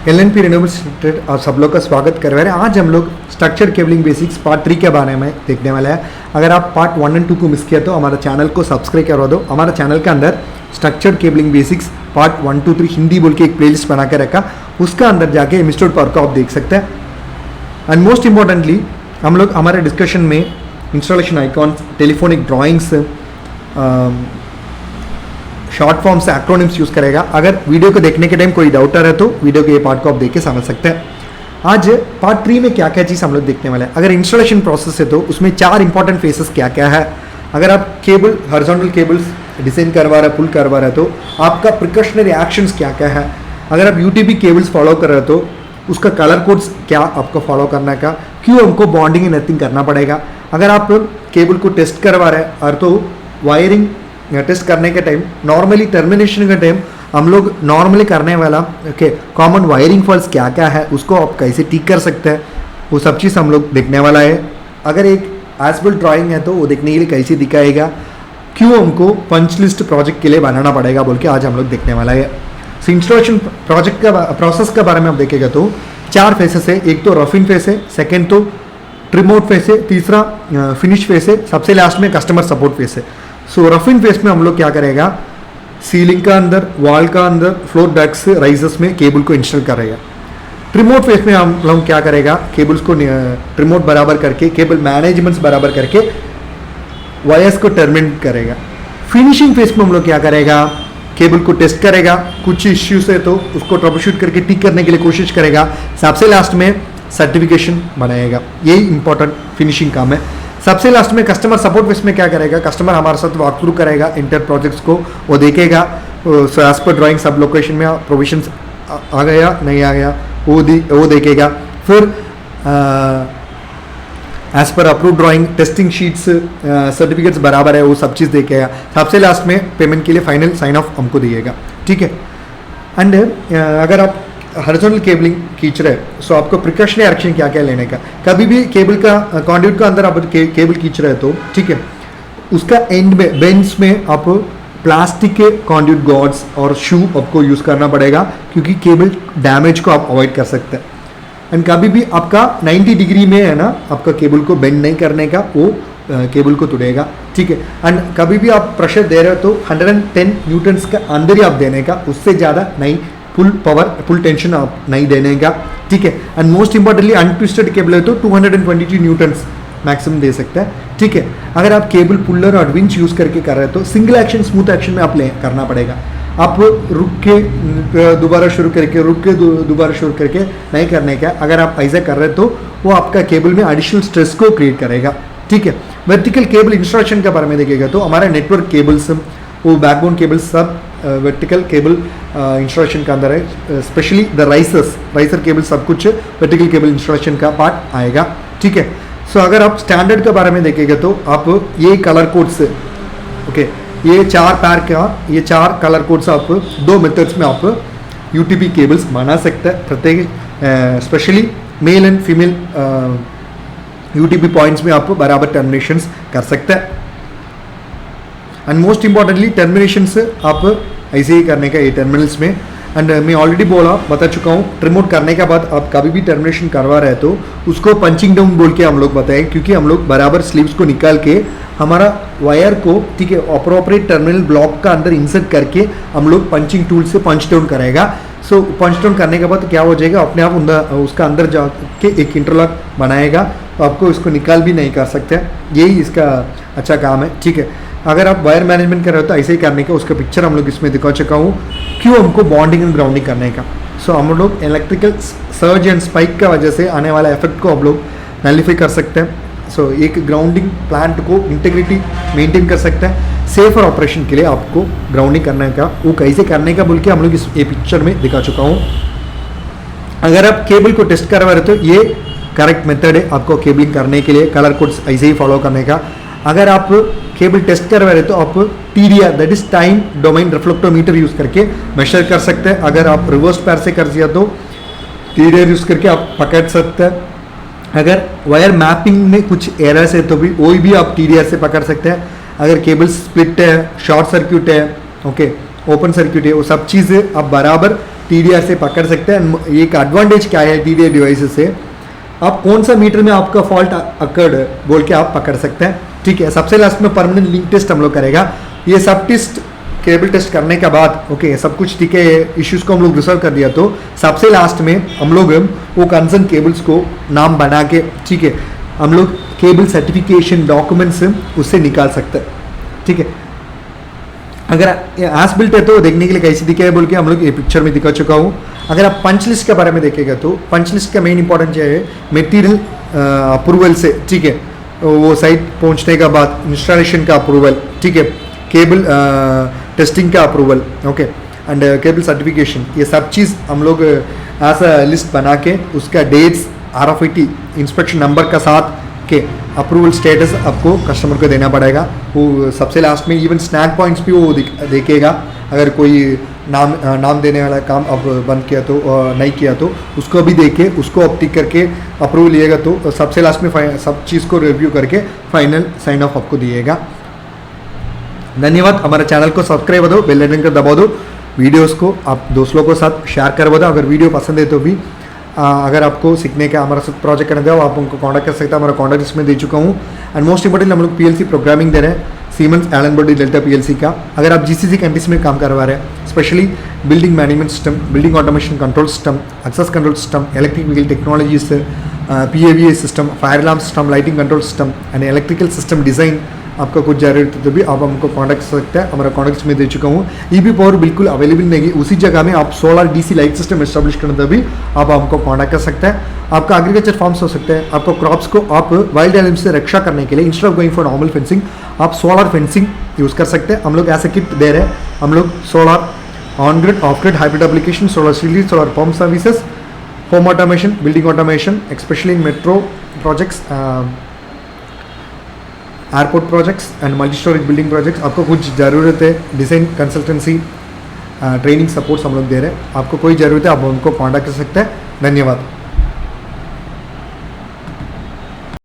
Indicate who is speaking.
Speaker 1: LNP renewables limited आप सब लोग का स्वागत कर रहे हैं। आज हम लोग स्ट्रक्चर्ड केबलिंग बेसिक्स पार्ट 3 के बारे में देखने वाले हैं। अगर आप पार्ट 1 और 2 को मिस किया तो हमारा चैनल को सब्सक्राइब करवा दो। हमारा चैनल के अंदर structured cabling basics part 1, 2, 3 Hindi बोल के एक प्लेलिस्ट बना के रखा, उसका अंदर जाके एमिस्टोड पावर को आप देख सकते हैं। एंड मोस्ट इंपॉर्टेंटली हम लोग हमारे डिस्कशन में installation icons, telephonic drawings, short form से एक्रोनिम्स यूज़ करेगा। अगर वीडियो को देखने के टाइम कोई डाउट आ रहा है तो वीडियो के ये पार्ट को आप देख के समझ सकते हैं। आज पार्ट 3 में क्या क्या चीज़ हम लोग देखने वाले हैं। अगर इंस्टॉलेशन प्रोसेस है तो उसमें 4 इंपॉर्टेंट फेसेस क्या क्या है। अगर आप केबल हॉरिजॉन्टल केबल्स डिजाइन करवा रहे हैं, पुल करवा रहे हैं तो आपका प्रिकॉशनरी एक्शंस क्या क्या है। अगर आप यूटीपी केबल्स फॉलो कर रहे हो तो उसका कलर कोड्स क्या आपको फॉलो करना का, क्यों हमको बॉन्डिंग एंड नथिंग करना पड़ेगा। अगर आप केबल को टेस्ट करवा रहे हैं और तो वायरिंग टेस्ट करने के टाइम, नॉर्मली टर्मिनेशन के टाइम हम लोग नॉर्मली करने वाला कॉमन वायरिंग फॉल्ट्स क्या क्या है, उसको आप कैसे ठीक कर सकते हैं, वो सब चीज़ हम लोग देखने वाला है। अगर एक एज-बिल्ट ड्राइंग है तो वो देखने के लिए कैसे दिखाएगा, क्यों हमको पंच लिस्ट प्रोजेक्ट के लिए बनाना पड़ेगा बोल के आज हम लोग देखने वाला है। सो इंस्टॉलेशन प्रोजेक्ट का प्रोसेस के बारे में आप देखेगा तो 4 फेसेस है। एक तो रफिंग फेस है, सेकेंड तो ट्रिम आउट फेस है, तीसरा फिनिश फेस है, सबसे लास्ट में कस्टमर सपोर्ट फेस है। सो रफिंग फेस में हम लोग क्या करेगा, सीलिंग का अंदर, वॉल का अंदर, फ्लोर डक्ट्स, राइजर्स में केबल को इंस्टॉल करेगा। ट्रिम आउट फेस में हम लोग क्या करेगा, केबल्स को ट्रिम आउट बराबर करके, केबल मैनेजमेंट्स बराबर करके वायर्स को टर्मिनेट करेगा। फिनिशिंग फेस में हम लोग क्या करेगा, केबल को टेस्ट करेगा, कुछ इश्यूज है तो उसको ट्रबलशूट करके ठीक करने के लिए कोशिश करेगा। सबसे लास्ट में सर्टिफिकेशन बनाएगा। यही इंपॉर्टेंट फिनिशिंग काम है। सबसे लास्ट में कस्टमर सपोर्ट फेस में क्या करेगा, कस्टमर हमारे साथ वॉक थ्रू करेगा इंटर प्रोजेक्ट्स को, वो देखेगा एज पर ड्राइंग सब लोकेशन में प्रोविजंस आ गया नहीं आ गया वो देखेगा। फिर as per approve drawing testing sheets certificates बराबर है वो सब चीज़ देखेगा। सबसे लास्ट में पेमेंट के लिए फाइनल साइन ऑफ हमको दिएगा, ठीक है। एंड अगर आप हॉरिजॉन्टल केबलिंग खींच रहे हैं सो आपको प्रिकॉशनरी एक्शन क्या क्या लेने का। कभी भी केबल का कॉन्ड्यूट का अंदर आप केबल खींच रहे हैं तो ठीक है, उसका एंड में बेंड्स में आप प्लास्टिक के कॉन्ड्यूट गॉड्स और शू आपको यूज़ करना पड़ेगा, क्योंकि केबल डैमेज को आप अवॉइड कर सकते हैं। एंड कभी भी आपका 90 डिग्री में है ना, आपका केबल को बेंड नहीं करने का, वो केबल को तोड़ेगा, ठीक है। एंड कभी भी आप प्रेशर दे रहे हो तो 110 न्यूटन्स का अंदर ही आप देने का, उससे ज़्यादा नहीं, फुल पावर फुल टेंशन आप नहीं देने का, ठीक है। And most importantly untwisted cable है तो 222 न्यूटन्स मैक्सिमम दे सकता है, ठीक है। अगर आप केबल पुल्लर और विंच यूज़ करके कर रहे हो तो सिंगल एक्शन स्मूथ एक्शन में आप करना पड़ेगा। आप रुक के दोबारा शुरू करके, रुक के दोबारा शुरू करके नहीं करने का। अगर आप ऐसा कर रहे हो तो वो आपका केबल में एडिशनल स्ट्रेस को क्रिएट करेगा, ठीक है। वर्टिकल केबल इंस्टॉलेशन के बारे में देखिएगा तो हमारा नेटवर्क केबल्स, वो बैकबोन केबल्स सब वर्टिकल केबल इंस्टॉलेशन का अंदर है। स्पेशली द राइसर केबल सब कुछ वर्टिकल केबल इंस्टॉलेशन का पार्ट आएगा, ठीक है। सो अगर आप स्टैंडर्ड के बारे में देखेंगे तो आप ये कलर कोड्स, ओके, ये 4 पैर का, ये 4 कलर कोड्स आप 2 मेथड्स में आप यूटीपी केबल्स बना सकते हैं। प्रत्येक specially male and female UTP points में आप बराबर टर्मिनेशंस कर सकते हैं। एंड मोस्ट इंपॉर्टेंटली टर्मिनेशंस आप ऐसे ही करने का ये टर्मिनल्स में। एंड मैं ऑलरेडी बता चुका हूँ, ट्रिम आउट करने के बाद आप कभी भी टर्मिनेशन करवा रहे हैं तो उसको पंचिंग डाउन बोल के हम लोग बताएं, क्योंकि हम लोग बराबर स्लीव्स को निकाल के हमारा वायर को, ठीक है, अप्रोप्रिएट टर्मिनल ब्लॉक का अंदर इंसर्ट करके हम लोग पंचिंग टूल से पंच डाउन करेगा। सो पंच डाउन करने के बाद क्या हो जाएगा, अपने आप उसका अंदर जाके एक इंटरलॉक बनाएगा, तो आपको इसको निकाल भी नहीं कर सकते। यही इसका अच्छा काम है, ठीक है। अगर आप वायर मैनेजमेंट कर रहे हो तो ऐसे ही करने का, उसका पिक्चर हम लोग इसमें दिखा चुका हूँ, क्यों हमको बॉन्डिंग एंड ग्राउंडिंग करने का। सो हम लोग इलेक्ट्रिकल सर्ज एंड स्पाइक का वजह से आने वाला इफेक्ट को हम लोग नलिफाई कर सकते हैं। सो एक ग्राउंडिंग प्लांट को इंटीग्रिटी मेंटेन कर सकते हैं। सेफर ऑपरेशन के लिए आपको ग्राउंडिंग करने का, वो कैसे करने का बोल के हम लोग इस ये पिक्चर में दिखा चुका हूँ। अगर आप केबल को टेस्ट करवा रहे तो ये करेक्ट मेथड है आपको केबलिंग करने के लिए, कलर कोड्स ऐसे ही फॉलो करने का। अगर आप केबल टेस्ट करवा रहे तो आप TDR, that is time domain reflectometer use करके मेजर कर सकते हैं। अगर आप रिवर्स पैर से कर दिया तो TDR यूज़ करके आप पकड़ सकते हैं। अगर वायर मैपिंग में कुछ एरर्स है तो वो भी आप TDR से पकड़ सकते हैं। अगर केबल स्प्लिट है, शॉर्ट सर्क्यूट है, ओके, ओपन सर्क्यूट है, वो सब चीज़ें आप बराबर TDR से पकड़ सकते हैं। एक एडवांटेज क्या है TDR डिवाइसेस से, आप कौन सा मीटर में आपका फॉल्ट अकर्ड बोल के आप पकड़ सकते हैं, ठीक है। सबसे लास्ट में परमानेंट लिंक टेस्ट हम लोग करेगा। ये सब टेस्ट केबल टेस्ट करने के बाद ओके सब कुछ ठीक है, इश्यूज को हम लोग रिजॉल्व कर दिया, तो सबसे लास्ट में हम लोग वो कंसर्न केबल्स को नाम बना के, ठीक है, हम लोग केबल सर्टिफिकेशन डॉक्यूमेंट्स उससे निकाल सकते हैं, ठीक है। अगर एज बिल्ट है तो देखने के लिए कैसे दिखे है बोल के हम लोग ये पिक्चर में दिखा चुका हूँ। अगर आप पंच लिस्ट के बारे में देखेगा तो पंच लिस्ट का मेन इंपॉर्टेंट क्या है, मटेरियल अप्रूवल से, ठीक है, वो साइट पहुँचने के बाद इंस्टॉलेशन का अप्रूवल, ठीक है, केबल टेस्टिंग का approval, okay, and cable certification, ये सब चीज़ हम लोग एज अ लिस्ट बना के उसका डेट्स RFID इंस्पेक्शन नंबर का साथ के अप्रूवल स्टेटस आपको कस्टमर को देना पड़ेगा। वो सबसे लास्ट में इवन स्नैक पॉइंट्स भी वो देखेगा। अगर कोई नाम देने वाला काम अब बंद किया तो नहीं किया तो उसको भी देखे, उसको अब टिक करके अप्रूवल लिएगा तो सबसे लास्ट में सब चीज़ को रिव्यू करके फाइनल साइन ऑफ आपको दिएगा। धन्यवाद। हमारे चैनल को सब्सक्राइब कर दो, बेल आइकन को दबा दो, वीडियोस को आप दोस्तों के साथ शेयर करवा दो। अगर वीडियो पसंद है तो भी अगर आपको सीखने का हमारा साथ प्रोजेक्ट करना था आप हमको कांटेक्ट कर सकते हैं, हमारा कॉन्टैक्ट इसमें दे चुका हूँ। एंड मोस्ट इंपॉर्टेंट हम लोग PLC प्रोग्रामिंग दे रहे हैं, सीमेंस एलन बॉडी डेल्टा PLC का। अगर आप GCC कंट्रीज में काम करवा रहे हैं, specially building management system, building automation control system, access control system, electric vehicle technologies, PAVA system, fire alarm system, lighting control system and electrical system design, आपका कुछ जरूरत है तो भी आप हमको कांटेक्ट कर सकते हैं। हमारा कॉन्टैक्ट में दे चुका हूँ। EB पावर बिल्कुल अवेलेबल नहीं है, उसी जगह में आप solar DC light system establish करने तो भी आप हमको कांटेक्ट कर सकते हैं। आपका एग्रीकल्चर फार्म्स हो सकते हैं, आपको क्रॉप्स को आप वाइल्ड एनिमल्स से रक्षा करने के लिए instead of going for normal fencing आप सोलर फेंसिंग यूज़ कर सकते हैं। हम लोग ऐसे किट दे रहे हैं, हम लोग solar on grid, of grid, hybrid application, solar city, solar pump services, home automation, building automation, specially in metro projects, airport projects and multi storage building projects. आपको कुछ ज़रूरत है डिज़ाइन कंसल्टेंसी ट्रेनिंग सपोर्ट्स हम लोग दे रहे हैं, आपको कोई ज़रूरत है आप उनको कॉन्टैक्ट कर सकते हैं। धन्यवाद।